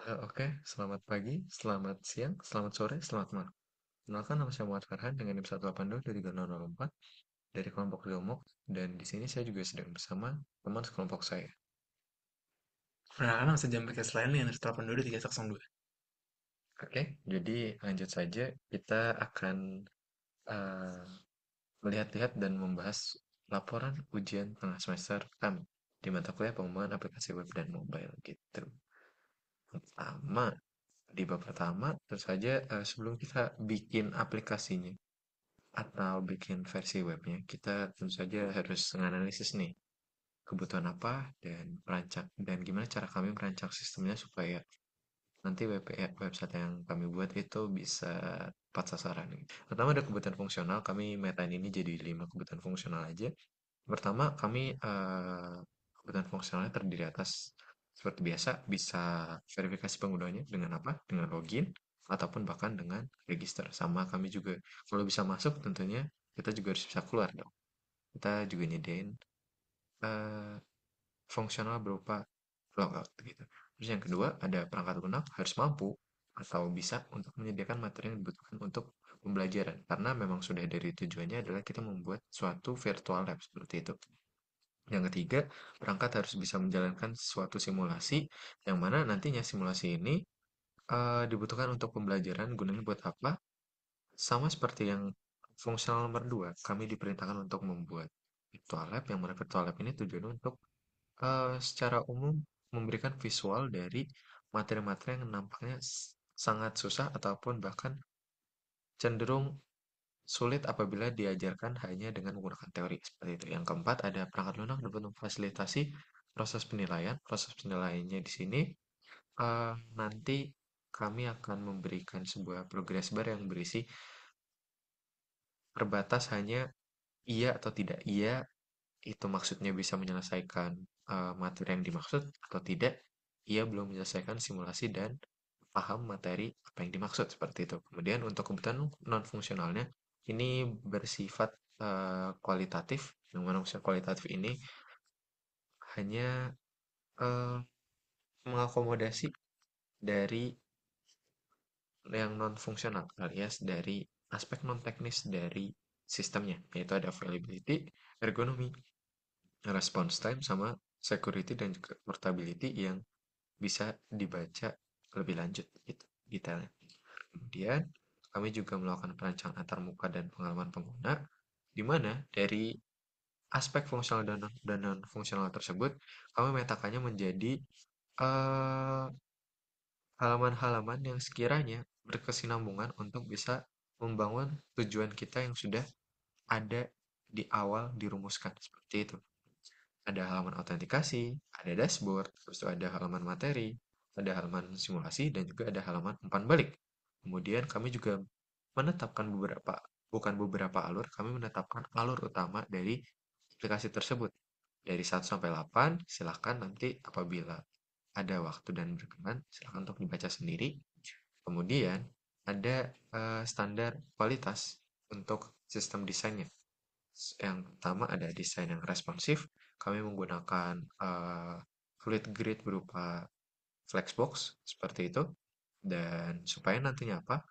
Oke, selamat pagi, selamat siang, selamat sore, selamat malam. Kenalkan nama saya Muhammad Farhan dengan NIM 1823004 dari kelompok Ilmok dan di sini saya juga sedang bersama teman sekelompok saya. Perkenalkan nama saya Jambekas Lain dengan 1823102. Oke, jadi lanjut saja kita akan eh, melihat-lihat dan membahas laporan ujian tengah semester kami di mata kuliah pengembangan aplikasi web dan mobile gitu. Pertama, di bab pertama, terus saja sebelum kita bikin aplikasinya atau bikin versi webnya, kita tentu saja harus menganalisis nih kebutuhan apa dan merancang dan gimana cara kami merancang sistemnya supaya nanti website yang kami buat itu bisa tepat sasaran. Pertama ada kebutuhan fungsional, kami metain ini jadi 5 kebutuhan fungsional aja. Pertama, kami kebutuhan fungsionalnya terdiri atas seperti biasa bisa verifikasi penggunanya dengan apa? Dengan login ataupun bahkan dengan register. Sama kami juga kalau bisa masuk tentunya kita juga harus bisa keluar dong. Kita juga nyediain eh, fungsional berupa logout gitu. Terus yang kedua ada perangkat lunak harus mampu atau bisa untuk menyediakan materi yang dibutuhkan untuk pembelajaran karena memang sudah dari tujuannya adalah kita membuat suatu virtual lab seperti itu. Yang ketiga, perangkat harus bisa menjalankan suatu simulasi yang mana nantinya simulasi ini dibutuhkan untuk pembelajaran gunanya buat apa? Sama seperti yang fungsional nomor 2, kami diperintahkan untuk membuat virtual lab yang mana virtual lab ini tujuannya untuk secara umum memberikan visual dari materi-materi yang nampaknya sangat susah ataupun bahkan cenderung sulit apabila diajarkan hanya dengan menggunakan teori seperti itu. Yang keempat ada perangkat lunak dapat memfasilitasi proses penilaian. Proses penilaiannya di sini nanti kami akan memberikan sebuah progress bar yang berisi terbatas hanya iya atau tidak. Iya itu maksudnya bisa menyelesaikan materi yang dimaksud atau tidak. Ia belum menyelesaikan simulasi dan paham materi apa yang dimaksud seperti itu. Kemudian untuk kebutuhan non fungsionalnya ini bersifat kualitatif. Yang mana maksud kualitatif ini hanya eh, mengakomodasi dari yang non fungsional alias dari aspek non teknis dari sistemnya yaitu ada availability, ergonomi, response time sama security dan juga portability yang bisa dibaca lebih lanjut gitu detailnya. Kemudian kami juga melakukan perancangan antarmuka dan pengalaman pengguna di mana dari aspek fungsional dan non fungsional tersebut kami memetakannya menjadi eh, halaman-halaman yang sekiranya berkesinambungan untuk bisa membangun tujuan kita yang sudah ada di awal dirumuskan seperti itu. Ada halaman autentikasi, ada dashboard, terus itu ada halaman materi, ada halaman simulasi, dan juga ada halaman umpan balik. Kemudian kami juga menetapkan bukan beberapa alur, kami menetapkan alur utama dari aplikasi tersebut. Dari 1 sampai 8, silahkan nanti apabila ada waktu dan berkenan, silahkan untuk dibaca sendiri. Kemudian ada standar kualitas untuk sistem desainnya. Yang pertama ada desain yang responsif. Kami menggunakan fluid grid berupa Flexbox seperti itu. Dan supaya nantinya apa?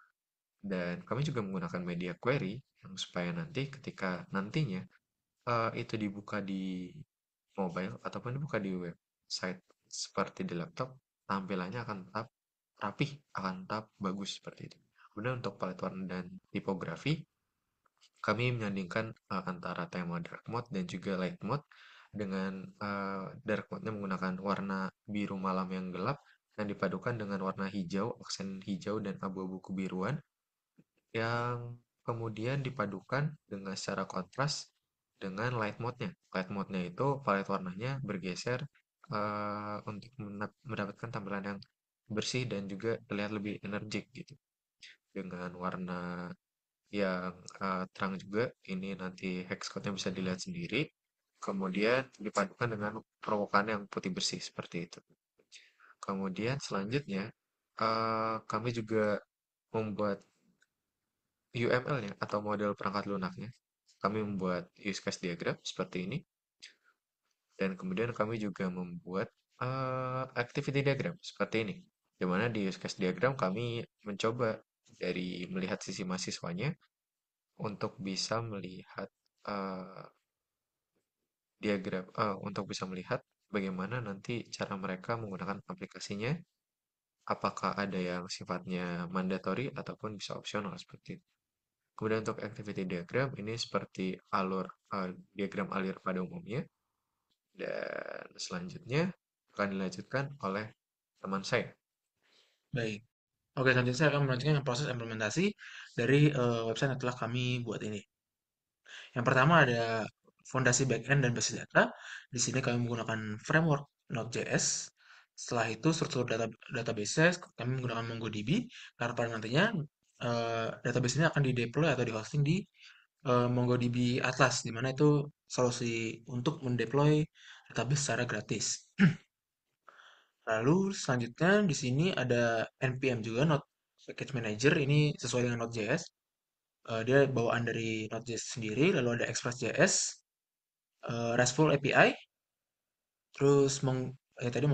Dan kami juga menggunakan media query yang supaya nanti ketika nantinya itu dibuka di mobile ataupun dibuka di website seperti di laptop, tampilannya akan tetap rapih, akan tetap bagus seperti itu. Kemudian untuk palet warna dan tipografi, kami menyandingkan antara tema dark mode dan juga light mode dengan dark mode-nya menggunakan warna biru malam yang gelap dan dipadukan dengan warna hijau, aksen hijau dan abu-abu kebiruan yang kemudian dipadukan dengan secara kontras dengan light mode-nya. Light mode-nya itu palet warnanya bergeser untuk mendapatkan tampilan yang bersih dan juga terlihat lebih energik gitu. Dengan warna yang terang juga, ini nanti hex code-nya bisa dilihat sendiri. Kemudian dipadukan dengan permukaan yang putih bersih seperti itu. Kemudian selanjutnya kami juga membuat UML-nya atau model perangkat lunaknya. Kami membuat use case diagram seperti ini dan kemudian kami juga membuat activity diagram seperti ini. Di mana di use case diagram kami mencoba dari melihat sisi mahasiswanya untuk bisa melihat eh, untuk bisa melihat bagaimana nanti cara mereka menggunakan aplikasinya, apakah ada yang sifatnya mandatory ataupun bisa opsional seperti itu. Kemudian untuk activity diagram ini seperti diagram alir pada umumnya, dan selanjutnya akan dilanjutkan oleh teman saya. Baik. Oke, selanjutnya saya akan melanjutkan proses implementasi dari website yang telah kami buat ini. Yang pertama ada fondasi backend dan basis data. Di sini kami menggunakan framework Node.js. Setelah itu struktur database kami menggunakan MongoDB karena pada nantinya database ini akan di-deploy atau di-hosting di MongoDB Atlas, di mana itu solusi untuk mendeploy database secara gratis. Lalu selanjutnya di sini ada NPM juga, Node Package Manager. Ini sesuai dengan Node.js. Dia bawaan dari Node.js sendiri. Lalu ada Express.js, RESTful API, terus tadi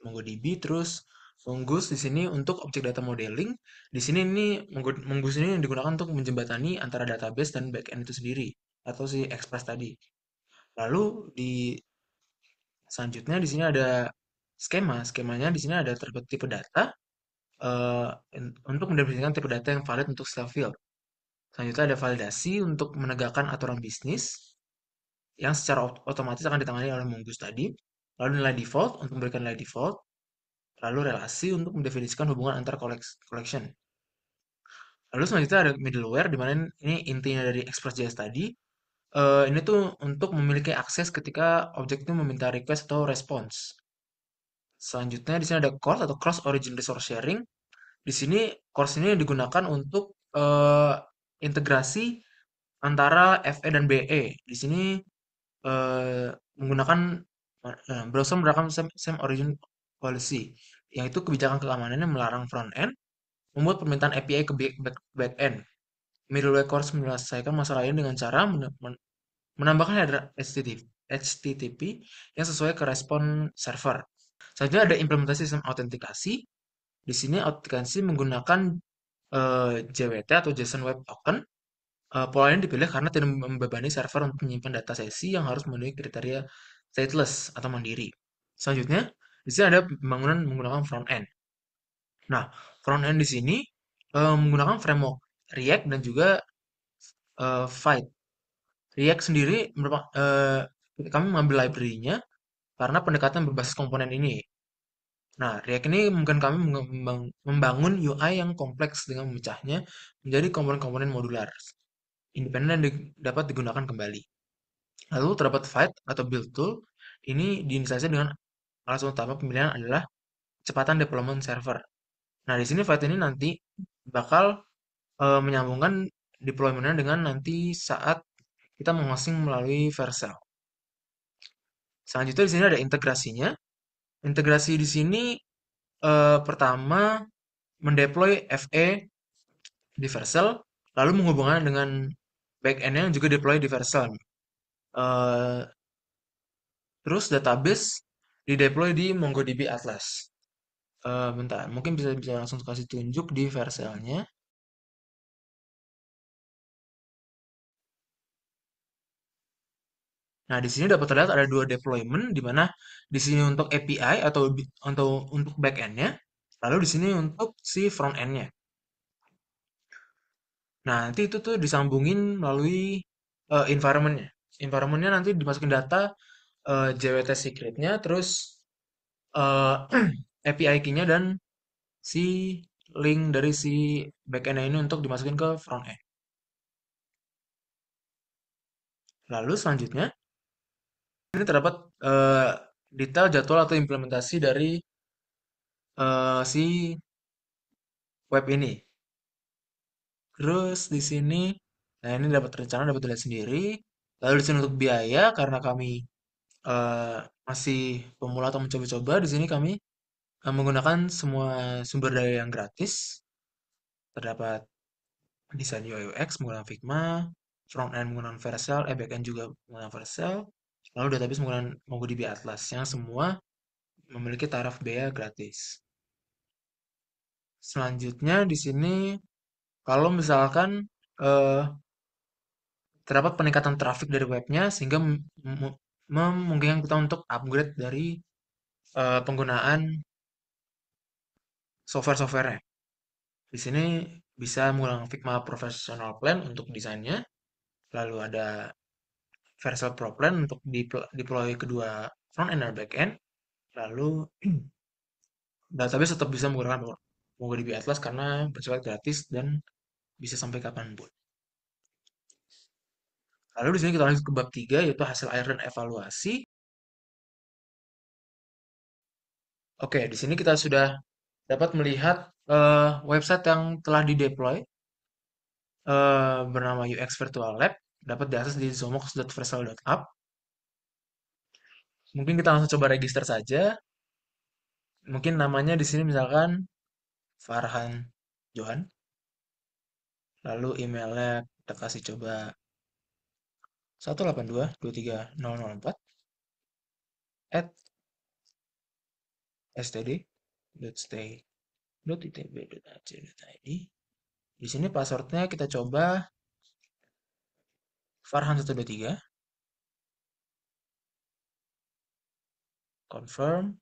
MongoDB, terus Mongoose di sini untuk objek data modeling. Di sini ini Mongoose ini yang digunakan untuk menjembatani antara database dan backend itu sendiri atau si Express tadi. Lalu di selanjutnya di sini ada skema. Skemanya di sini ada terdapat tipe data eh, untuk mendefinisikan tipe data yang valid untuk setiap field. Selanjutnya ada validasi untuk menegakkan aturan bisnis yang secara otomatis akan ditangani oleh Mongoose tadi. Lalu nilai default untuk memberikan nilai default. Lalu relasi untuk mendefinisikan hubungan antar collection. Lalu selanjutnya ada middleware, di mana ini intinya dari Express.js tadi. Ini tuh untuk memiliki akses ketika objek itu meminta request atau response. Selanjutnya di sini ada CORS atau Cross Origin Resource Sharing. Di sini CORS ini digunakan untuk integrasi antara FE dan BE. Di sini menggunakan browser menerapkan same origin policy, yaitu kebijakan keamanannya melarang front end membuat permintaan API ke back end. Middleware CORS menyelesaikan masalah ini dengan cara menambahkan header HTTP yang sesuai ke respon server. Selanjutnya ada implementasi sistem autentikasi. Di sini autentikasi menggunakan JWT atau JSON Web Token. Pola ini dipilih karena tidak membebani server untuk menyimpan data sesi yang harus memenuhi kriteria stateless atau mandiri. Selanjutnya, di sini ada pembangunan menggunakan front end. Nah, front end di sini menggunakan framework React dan juga Vite. React sendiri kami mengambil library-nya karena pendekatan berbasis komponen ini. Nah, React ini mungkin kami membangun UI yang kompleks dengan memecahnya menjadi komponen-komponen modular, independen dan dapat digunakan kembali. Lalu terdapat Fight atau build tool. Ini diinisiasi dengan alasan utama pemilihan adalah kecepatan deployment server. Nah, di sini Fight ini nanti bakal menyambungkan deployment-nya dengan nanti saat kita menghosting melalui Vercel. Selanjutnya di sini ada integrasinya. Integrasi di sini pertama mendeploy FE di Vercel, lalu menghubungkan dengan backend yang juga deploy di Vercel. Eh, Terus database di deploy di MongoDB Atlas. Bentar, mungkin bisa bisa langsung kasih tunjuk di Vercelnya. Nah, di sini dapat terlihat ada dua deployment, di mana di sini untuk API atau untuk backend-nya, lalu di sini untuk si front end-nya. Nah, nanti itu tuh disambungin melalui environment-nya. Environment-nya nanti dimasukin data JWT secret-nya, terus API key-nya dan si link dari si backend ini untuk dimasukin ke front end. Lalu selanjutnya ini terdapat eh, detail jadwal atau implementasi dari si web ini. Terus di sini, nah ini dapat rencana dapat dilihat sendiri. Lalu di sini untuk biaya karena kami eh, masih pemula atau mencoba-coba, di sini kami menggunakan semua sumber daya yang gratis. Terdapat desain UI UX menggunakan Figma, front end menggunakan Vercel, back end juga menggunakan Vercel, lalu database menggunakan MongoDB Atlas yang semua memiliki taraf biaya gratis. Selanjutnya di sini kalau misalkan eh, terdapat peningkatan traffic dari webnya sehingga memungkinkan kita untuk upgrade dari penggunaan software-softwarenya. Di sini bisa menggunakan Figma Professional Plan untuk desainnya, lalu ada Vercel Pro Plan untuk deploy kedua front end dan back end, lalu database tetap bisa menggunakan MongoDB Atlas karena bersifat gratis dan bisa sampai kapanpun. Lalu di sini kita lanjut ke bab 3 yaitu hasil akhir dan evaluasi. Oke, di sini kita sudah dapat melihat website yang telah dideploy bernama UX Virtual Lab dapat diakses di zomox.versal.app. Mungkin kita langsung coba register saja. Mungkin namanya di sini misalkan Farhan Johan. Lalu emailnya kita kasih coba 182.23.004 at std.stay.itb.ac.id. Di sini passwordnya kita coba Farhan123, confirm,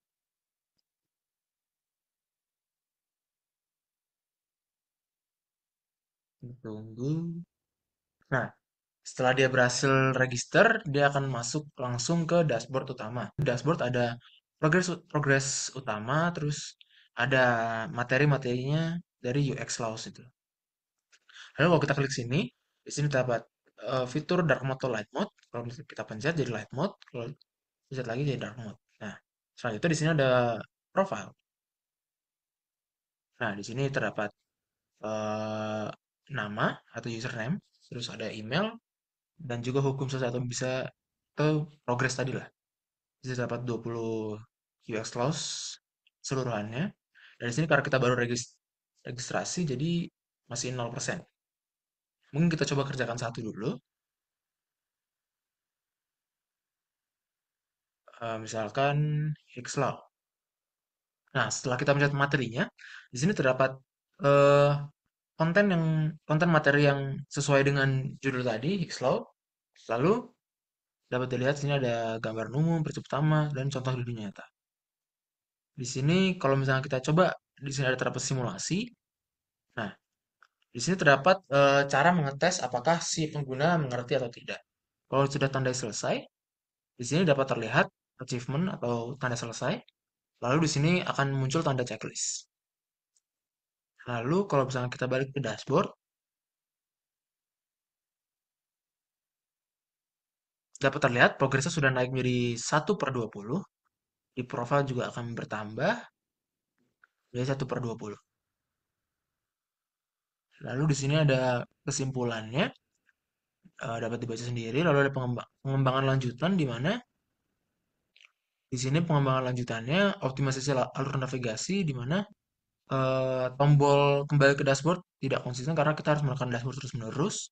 tunggu. Nah, setelah dia berhasil register, dia akan masuk langsung ke dashboard utama. Dashboard ada progres progres utama, terus ada materi-materinya dari UX Laws itu. Lalu kalau kita klik sini, di sini terdapat fitur dark mode atau light mode. Kalau kita pencet jadi light mode, kalau pencet lagi jadi dark mode. Nah, selanjutnya di sini ada profile. Nah, di sini terdapat eh, nama atau username, terus ada email, dan juga hukum selesai atau bisa atau progres tadi lah. Bisa dapat 20 UX loss seluruhannya. Dan di sini karena kita baru registrasi jadi masih 0%. Mungkin kita coba kerjakan satu dulu. Misalkan Higgs-Law. Nah, setelah kita melihat materinya, di sini terdapat eh, konten yang konten materi yang sesuai dengan judul tadi, Higgs-Law. Lalu dapat dilihat sini ada gambaran umum, prinsip utama, dan contoh di dunia nyata. Di sini kalau misalnya kita coba, di sini ada terdapat simulasi. Nah, di sini terdapat cara mengetes apakah si pengguna mengerti atau tidak. Kalau sudah tanda selesai, di sini dapat terlihat achievement atau tanda selesai. Lalu di sini akan muncul tanda checklist. Lalu kalau misalnya kita balik ke dashboard, dapat terlihat progresnya sudah naik menjadi 1/20. Di profile juga akan bertambah menjadi 1/20. Lalu di sini ada kesimpulannya, dapat dibaca sendiri. Lalu ada pengembangan lanjutan di mana di sini pengembangan lanjutannya optimalisasi alur navigasi di mana tombol kembali ke dashboard tidak konsisten karena kita harus menekan dashboard terus-menerus.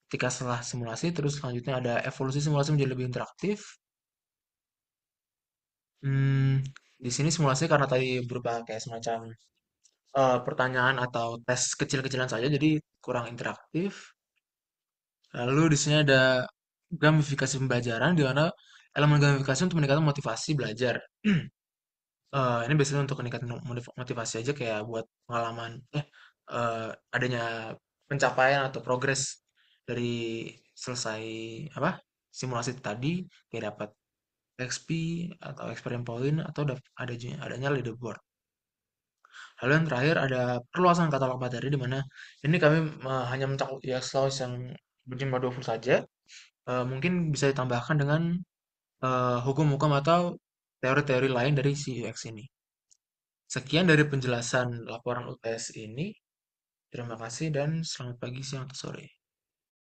Ketika setelah simulasi, terus selanjutnya ada evolusi simulasi menjadi lebih interaktif. Hmm, di sini simulasi karena tadi berupa kayak semacam pertanyaan atau tes kecil-kecilan saja, jadi kurang interaktif. Lalu di sini ada gamifikasi pembelajaran, di mana elemen gamifikasi untuk meningkatkan motivasi belajar. Ini biasanya untuk meningkatkan motivasi aja kayak buat pengalaman, eh, adanya pencapaian atau progres dari selesai apa simulasi tadi, kayak dapat XP atau experience point atau adanya leaderboard. Lalu yang terakhir ada perluasan katalog materi di mana ini kami hanya mencakup UX Laws yang berjumlah 20 saja. Mungkin bisa ditambahkan dengan hukum-hukum atau teori-teori lain dari si UX ini. Sekian dari penjelasan laporan UTS ini. Terima kasih dan selamat pagi, siang, atau sore.